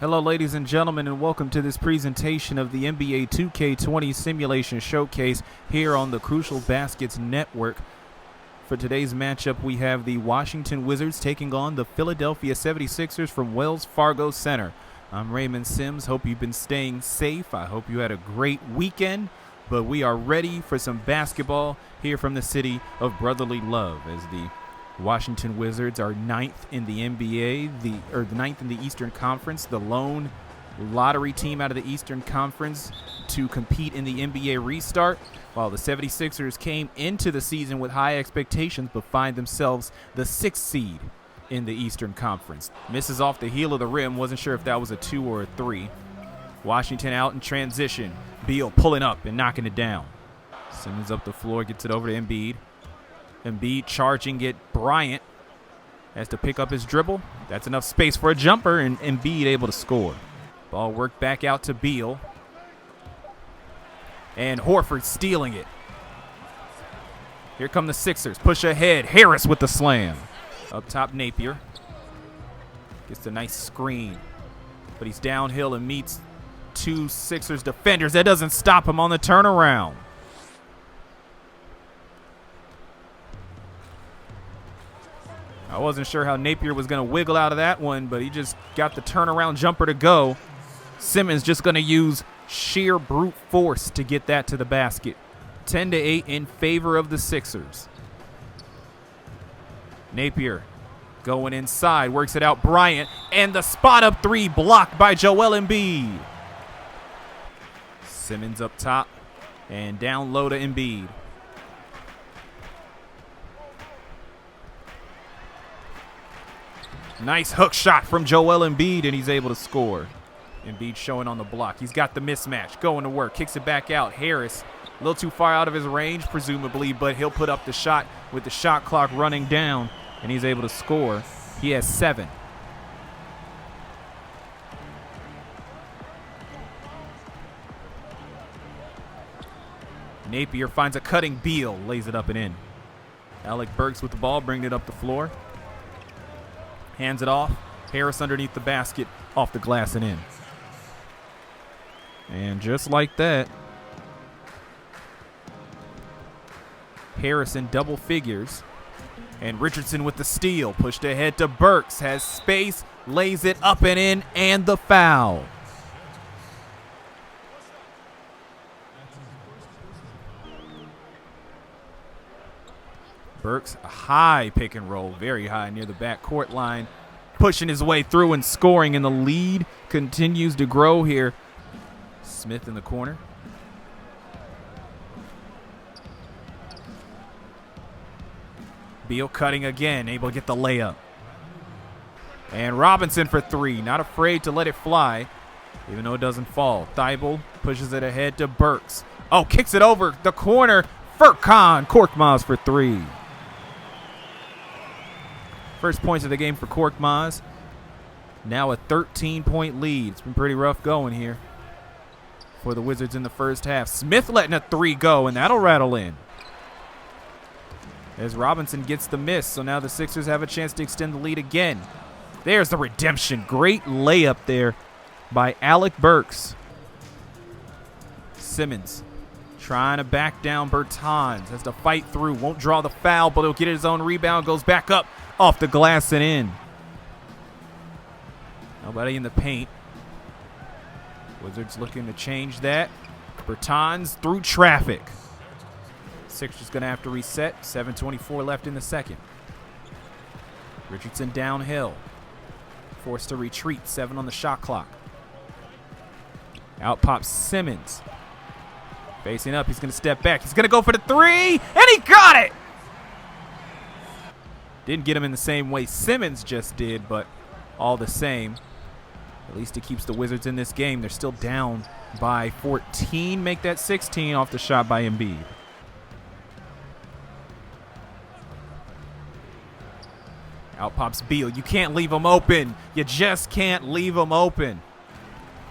Hello, ladies and gentlemen, and welcome to this presentation of the NBA 2K20 Simulation Showcase here on the Crucial Baskets Network. For today's matchup, we have the Washington Wizards taking on the Philadelphia 76ers from Wells Fargo Center. I'm Raymond Simms. Hope you've been staying safe. I hope you had a great weekend, but we are ready for some basketball here from the city of brotherly love as the Washington Wizards are ninth in the NBA, the ninth in the Eastern Conference, the lone lottery team out of the Eastern Conference to compete in the NBA restart, while the 76ers came into the season with high expectations but find themselves the 6th seed in the Eastern Conference. Misses off the heel of the rim, wasn't sure if that was a 2 or a 3. Washington out in transition. Beal pulling up and knocking it down. Simmons up the floor, gets it over to Embiid. Embiid charging it. Bryant has to pick up his dribble. That's enough space for a jumper, and Embiid able to score. Ball worked back out to Beal. And Horford stealing it. Here come the Sixers. Push ahead. Harris with the slam. Up top, Napier. Gets a nice screen. But he's downhill and meets two Sixers defenders. That doesn't stop him on the turnaround. I wasn't sure how Napier was going to wiggle out of that one, but he just got the turnaround jumper to go. Simmons just going to use sheer brute force to get that to the basket. 10-8 in favor of the Sixers. Napier going inside, works it out. Bryant, and the spot-up three blocked by Joel Embiid. Simmons up top and down low to Embiid. Nice hook shot from Joel Embiid, and he's able to score. Embiid showing on the block. He's got the mismatch, going to work, kicks it back out. Harris, a little too far out of his range, presumably, but he'll put up the shot with the shot clock running down, and he's able to score. He has 7. Napier finds a cutting Beal, lays it up and in. Alec Burks with the ball, bringing it up the floor. Hands it off. Harris underneath the basket, off the glass and in. And just like that, Harris in double figures. And Richardson with the steal. Pushed ahead to Burks. Has space, lays it up and in, and the foul. Burks, a high pick and roll, very high near the backcourt line, pushing his way through and scoring, and the lead continues to grow here. Smith in the corner. Beal cutting again, able to get the layup. And Robinson for 3, not afraid to let it fly, even though it doesn't fall. Thybulle pushes it ahead to Burks. Oh, kicks it over the corner. Furkan Korkmaz for 3. First points of the game for Korkmaz. Now a 13-point lead. It's been pretty rough going here for the Wizards in the first half. Smith letting a 3 go, and that'll rattle in. As Robinson gets the miss, so now the Sixers have a chance to extend the lead again. There's the redemption. Great layup there by Alec Burks. Simmons trying to back down Bertans. Has to fight through. Won't draw the foul, but he'll get his own rebound. Goes back up off the glass and in. Nobody in the paint. Wizards looking to change that. Bertans through traffic. Sixers going to have to reset. 7:24 left in the second. Richardson downhill. Forced to retreat. 7 on the shot clock. Out pops Simmons. Facing up, he's going to step back. He's going to go for the 3, and he got it! Didn't get him in the same way Simmons just did, but all the same. At least it keeps the Wizards in this game. They're still down by 14. Make that 16 off the shot by Embiid. Out pops Beal. You can't leave him open. You just can't leave him open.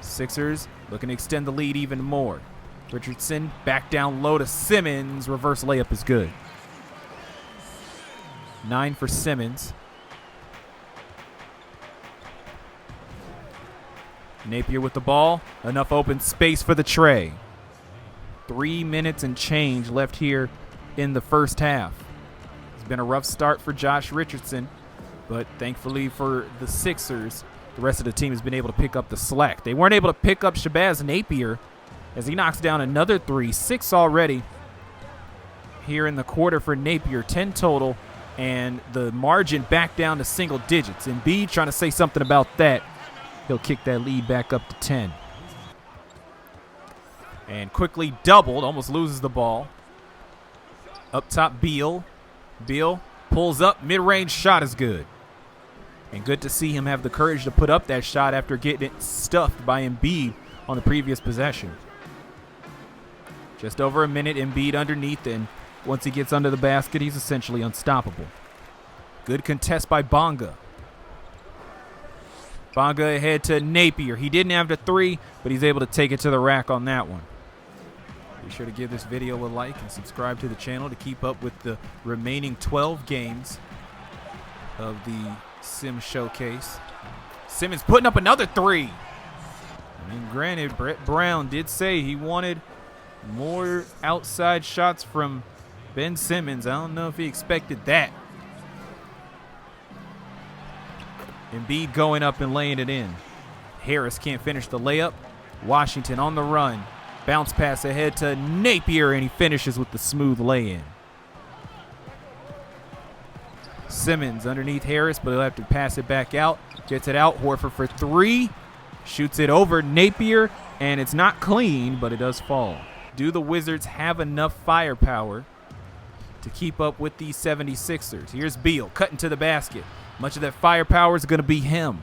Sixers looking to extend the lead even more. Richardson back down low to Simmons. Reverse layup is good. 9 for Simmons. Napier with the ball. Enough open space for the tray. 3 minutes and change left here in the first half. It's been a rough start for Josh Richardson, but thankfully for the Sixers, the rest of the team has been able to pick up the slack. They weren't able to pick up Shabazz Napier as he knocks down another three. 6 already here in the quarter for Napier, 10 total, and the margin back down to single digits. Embiid trying to say something about that. He'll kick that lead back up to 10. And quickly doubled, almost loses the ball. Up top, Beal. Beal pulls up, mid-range shot is good. And good to see him have the courage to put up that shot after getting it stuffed by Embiid on the previous possession. Just over a minute, Embiid underneath, and once he gets under the basket, he's essentially unstoppable. Good contest by Bonga. Bonga ahead to Napier. He didn't have the three, but he's able to take it to the rack on that one. Be sure to give this video a like and subscribe to the channel to keep up with the remaining 12 games of the Sims Showcase. Simmons putting up another three. I mean, granted, Brett Brown did say he wanted more outside shots from Ben Simmons. I don't know if he expected that. Embiid going up and laying it in. Harris can't finish the layup. Washington on the run. Bounce pass ahead to Napier, and he finishes with the smooth lay-in. Simmons underneath Harris, but he'll have to pass it back out. Gets it out. Horford for three. Shoots it over Napier, and it's not clean, but it does fall. Do the Wizards have enough firepower to keep up with these 76ers? Here's Beal cutting to the basket. Much of that firepower is going to be him.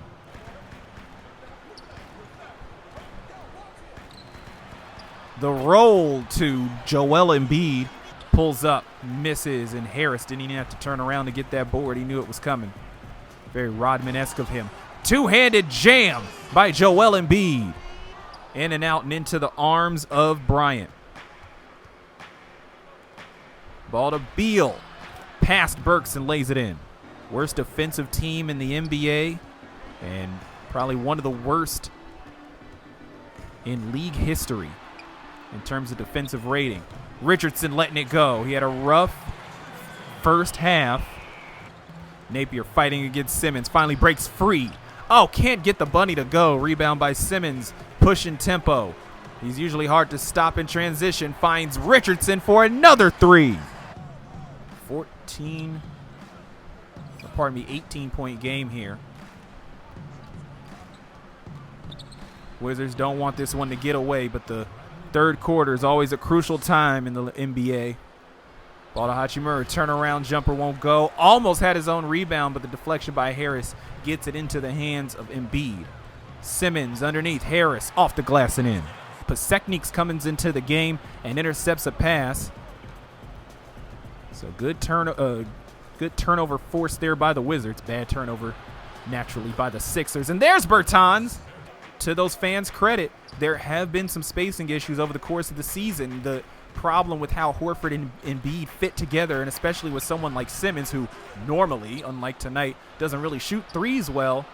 The roll to Joel Embiid. Pulls up, misses, and Harris didn't even have to turn around to get that board. He knew it was coming. Very Rodman-esque of him. Two-handed jam by Joel Embiid. In and out and into the arms of Bryant. Ball to Beal. Past Burks and lays it in. Worst defensive team in the NBA, and probably one of the worst in league history in terms of defensive rating. Richardson letting it go. He had a rough first half. Napier fighting against Simmons. Finally breaks free. Oh, can't get the bunny to go. Rebound by Simmons. Pushing tempo. He's usually hard to stop in transition. Finds Richardson for another three. 18-point game here. Wizards don't want this one to get away, but the third quarter is always a crucial time in the NBA. Ball to Hachimura, turnaround jumper won't go. Almost had his own rebound, but the deflection by Harris gets it into the hands of Embiid. Simmons underneath, Harris off the glass and in. Pasecniks comes into the game and intercepts a pass. So good turnover forced there by the Wizards. Bad turnover naturally by the Sixers. And there's Bertans. To those fans' credit, there have been some spacing issues over the course of the season. The problem with how Horford and Embiid fit together, and especially with someone like Simmons, who normally, unlike tonight, doesn't really shoot threes well,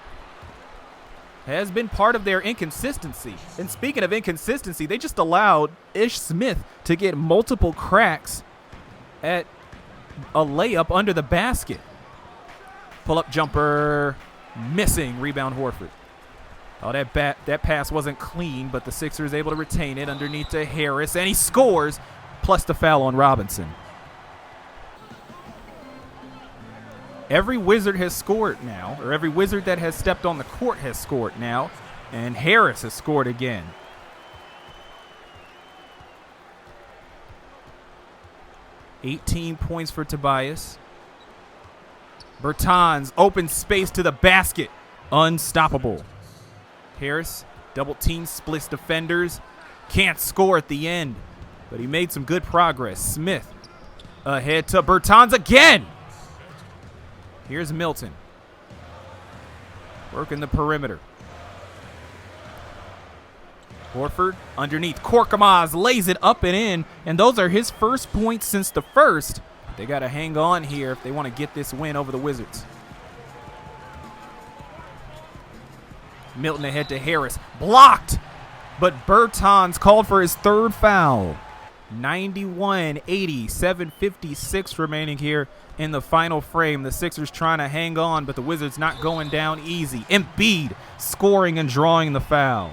has been part of their inconsistency. And speaking of inconsistency, they just allowed Ish Smith to get multiple cracks at a layup under the basket. Pull-up jumper, missing. Rebound Horford. Oh, that pass wasn't clean, but the Sixers able to retain it underneath to Harris, and he scores, plus the foul on Robinson. Every Wizard has scored now, or every Wizard that has stepped on the court has scored now, and Harris has scored again. $18 points for Tobias. Bertans, open space to the basket. Unstoppable. Harris, double team, splits defenders. Can't score at the end, but he made some good progress. Smith ahead to Bertans again. Here's Milton. Working the perimeter. Horford underneath. Korkmaz lays it up and in, and those are his first points since the first. They got to hang on here if they want to get this win over the Wizards. Milton ahead to Harris. Blocked, but Bertans called for his third foul. 91-80, 7:56 remaining here in the final frame. The Sixers trying to hang on, but the Wizards not going down easy. Embiid scoring and drawing the foul.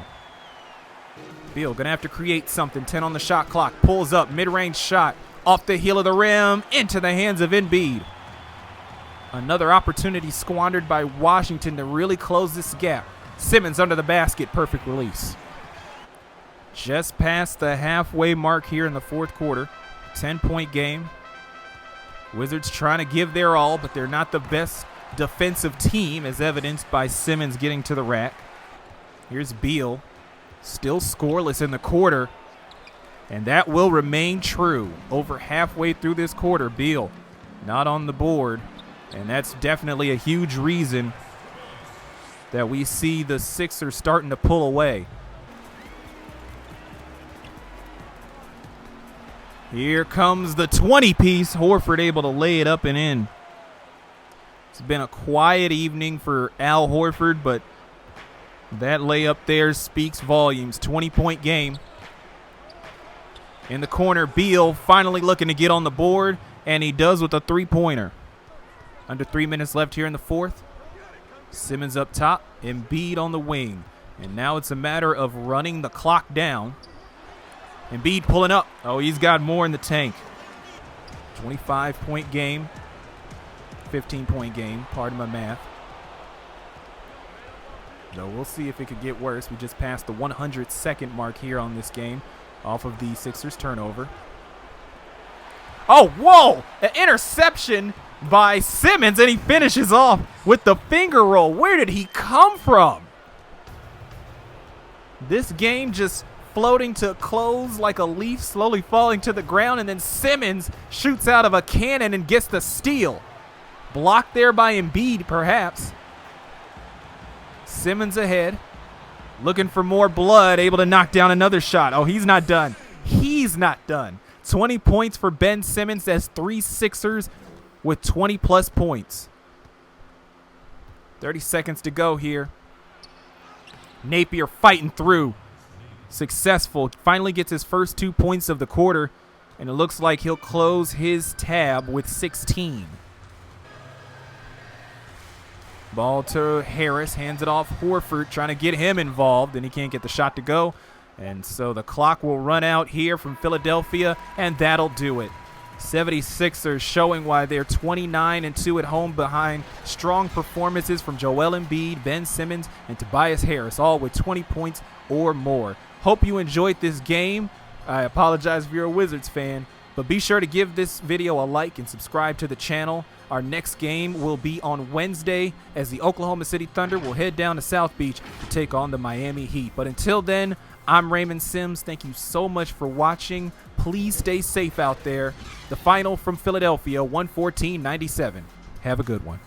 Beal gonna have to create something. 10 on the shot clock. Pulls up, mid-range shot off the heel of the rim into the hands of Embiid. Another opportunity squandered by Washington to really close this gap. Simmons under the basket, perfect release. Just past the halfway mark here in the fourth quarter. 10-point game. Wizards trying to give their all, but they're not the best defensive team, as evidenced by Simmons getting to the rack. Here's Beal, still scoreless in the quarter, and that will remain true. Over halfway through this quarter, Beal not on the board, and that's definitely a huge reason that we see the Sixers starting to pull away. Here comes the 20-piece. Horford able to lay it up and in. It's been a quiet evening for Al Horford, but that layup there speaks volumes. 20-point game. In the corner, Beal finally looking to get on the board, and he does with a three-pointer. Under 3 minutes left here in the fourth. Simmons up top, Embiid on the wing. And now it's a matter of running the clock down. Embiid pulling up. Oh, he's got more in the tank. 25-point game. 15-point game. Pardon my math. Though we'll see if it could get worse. We just passed the 100-second mark here on this game off of the Sixers turnover. Oh, whoa! An interception by Simmons, and he finishes off with the finger roll. Where did he come from? This game just floating to a close like a leaf slowly falling to the ground, and then Simmons shoots out of a cannon and gets the steal. Blocked there by Embiid, perhaps. Simmons ahead, looking for more blood, able to knock down another shot. Oh, he's not done. He's not done. 20 points for Ben Simmons. That's 3 Sixers with 20-plus points. 30 seconds to go here. Napier fighting through. Successful. Finally gets his first 2 points of the quarter, and it looks like he'll close his tab with 16. Ball to Harris. Hands it off Horford, trying to get him involved, and he can't get the shot to go. And so the clock will run out here from Philadelphia, and that'll do it. 76ers showing why they're 29-2 at home behind strong performances from Joel Embiid, Ben Simmons, and Tobias Harris, all with 20 points or more. Hope you enjoyed this game. I apologize if you're a Wizards fan, but be sure to give this video a like and subscribe to the channel. Our next game will be on Wednesday as the Oklahoma City Thunder will head down to South Beach to take on the Miami Heat. But until then, I'm Raymond Simms. Thank you so much for watching. Please stay safe out there. The final from Philadelphia, 114-97. Have a good one.